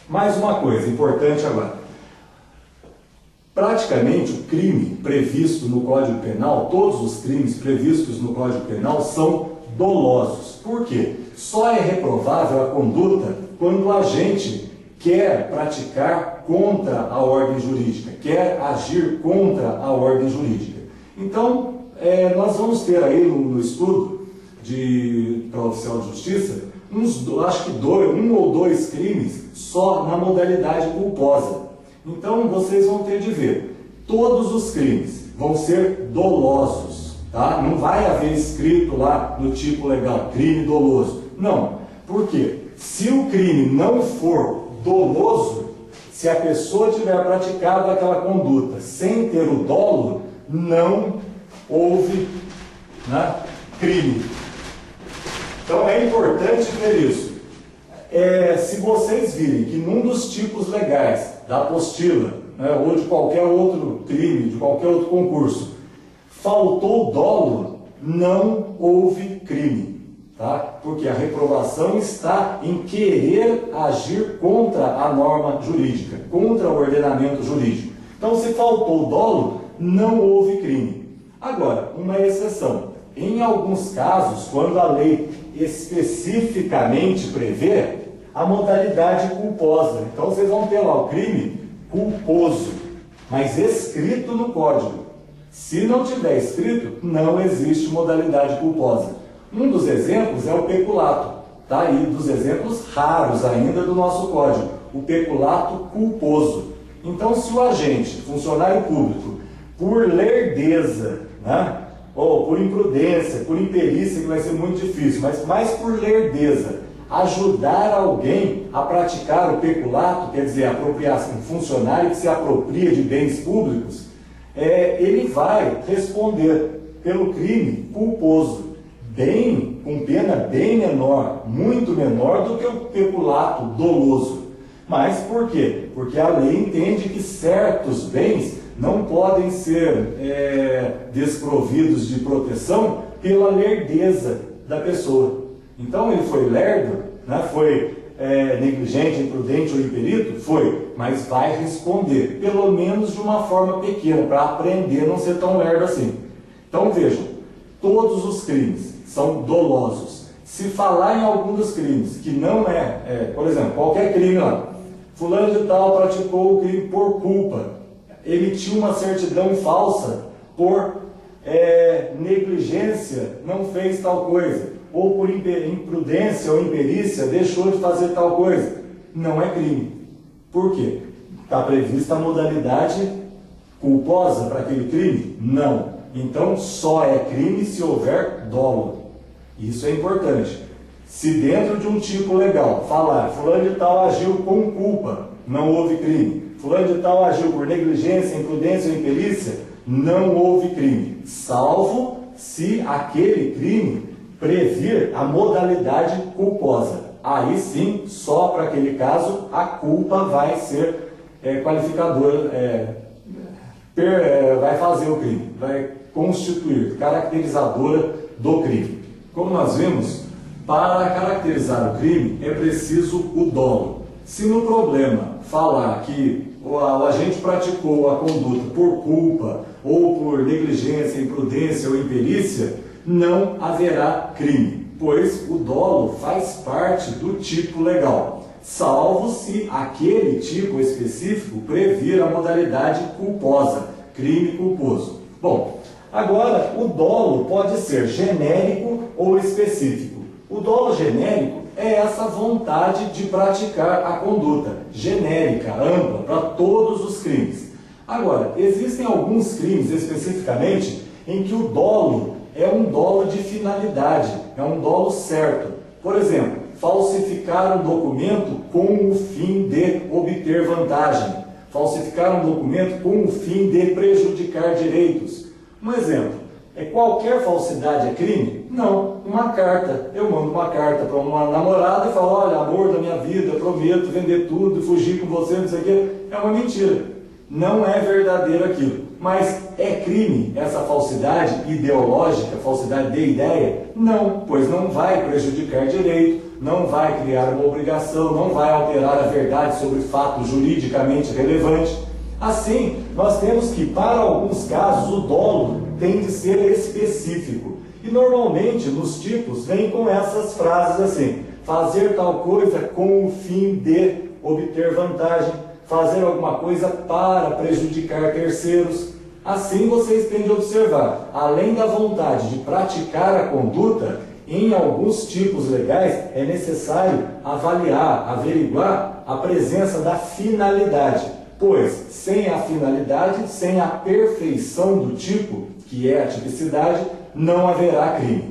Mais uma coisa importante agora. Praticamente o crime previsto no Código Penal, todos os crimes previstos no Código Penal são dolosos. Por quê? Só é reprovável a conduta quando o agente quer praticar contra a ordem jurídica, quer agir contra a ordem jurídica. Então, nós vamos ter aí no estudo para oficial de justiça, acho que um ou dois crimes só na modalidade culposa. Então, vocês vão ter de ver, todos os crimes vão ser dolosos, tá? Não vai haver escrito lá no tipo legal, crime doloso. Não. Por quê? Se o crime não for doloso, se a pessoa tiver praticado aquela conduta sem ter o dolo, não houve, né, crime. Então é importante ver isso. Se vocês virem que num dos tipos legais da apostila, né, ou de qualquer outro crime, de qualquer outro concurso, faltou dolo, não houve crime. Tá? Porque a reprovação está em querer agir contra a norma jurídica, contra o ordenamento jurídico. Então, se faltou dolo, não houve crime. Agora, uma exceção. Em alguns casos, quando a lei especificamente prevê a modalidade culposa. Então, vocês vão ter lá o crime culposo, mas escrito no Código. Se não tiver escrito, não existe modalidade culposa. Um dos exemplos é o peculato, tá? E dos exemplos raros ainda do nosso Código, o peculato culposo. Então, se o agente, funcionário público, por lerdeza, né, ou por imprudência, por imperícia, que vai ser muito difícil, mas mais por lerdeza, ajudar alguém a praticar o peculato, quer dizer, apropriação, um funcionário que se apropria de bens públicos, ele vai responder pelo crime culposo, com pena bem menor, muito menor do que o peculato doloso. Mas por quê? Porque a lei entende que certos bens não podem ser desprovidos de proteção pela lerdeza da pessoa. Então ele foi lerdo, né? Foi negligente, imprudente ou imperito? Foi, mas vai responder, pelo menos de uma forma pequena, para aprender a não ser tão lerdo assim. Então vejam, todos os crimes são dolosos. Se falar em algum dos crimes que não por exemplo, qualquer crime lá, fulano de tal praticou o crime por culpa, emitiu uma certidão falsa por negligência, não fez tal coisa, ou por imprudência ou imperícia deixou de fazer tal coisa, não é crime. Por quê? Está prevista a modalidade culposa para aquele crime? Não. Então só é crime se houver dolo. Isso é importante. Se dentro de um tipo legal falar fulano de tal agiu com culpa, não houve crime. Fulano de tal agiu por negligência, imprudência ou imperícia, não houve crime. Salvo se aquele crime previr a modalidade culposa. Aí sim, só para aquele caso, a culpa vai ser qualificadora, vai fazer o crime, vai constituir, caracterizadora do crime. Como nós vimos, para caracterizar o crime é preciso o dolo. Se no problema falar que o agente praticou a conduta por culpa ou por negligência, imprudência ou imperícia, não haverá crime, pois o dolo faz parte do tipo legal, salvo se aquele tipo específico previr a modalidade culposa, crime culposo. Bom, agora o dolo pode ser genérico ou específico. O dolo genérico é essa vontade de praticar a conduta genérica, ampla, para todos os crimes. Agora, existem alguns crimes especificamente em que o dolo é um dolo de finalidade, é um dolo certo. Por exemplo, falsificar um documento com o fim de obter vantagem, falsificar um documento com o fim de prejudicar direitos. Um exemplo, qualquer falsidade é crime? Não, uma carta. Eu mando uma carta para uma namorada e falo, olha, amor da minha vida, prometo vender tudo, fugir com você, não sei o quê. É uma mentira. Não é verdadeiro aquilo. Mas é crime essa falsidade ideológica, falsidade de ideia? Não, pois não vai prejudicar direito, não vai criar uma obrigação, não vai alterar a verdade sobre fato juridicamente relevante. Assim, nós temos que, para alguns casos, o dolo tem de ser específico. E normalmente, nos tipos, vem com essas frases assim: fazer tal coisa com o fim de obter vantagem, fazer alguma coisa para prejudicar terceiros. Assim, vocês têm de observar, além da vontade de praticar a conduta, em alguns tipos legais é necessário avaliar, averiguar a presença da finalidade, pois sem a finalidade, sem a perfeição do tipo, que é a tipicidade, não haverá crime.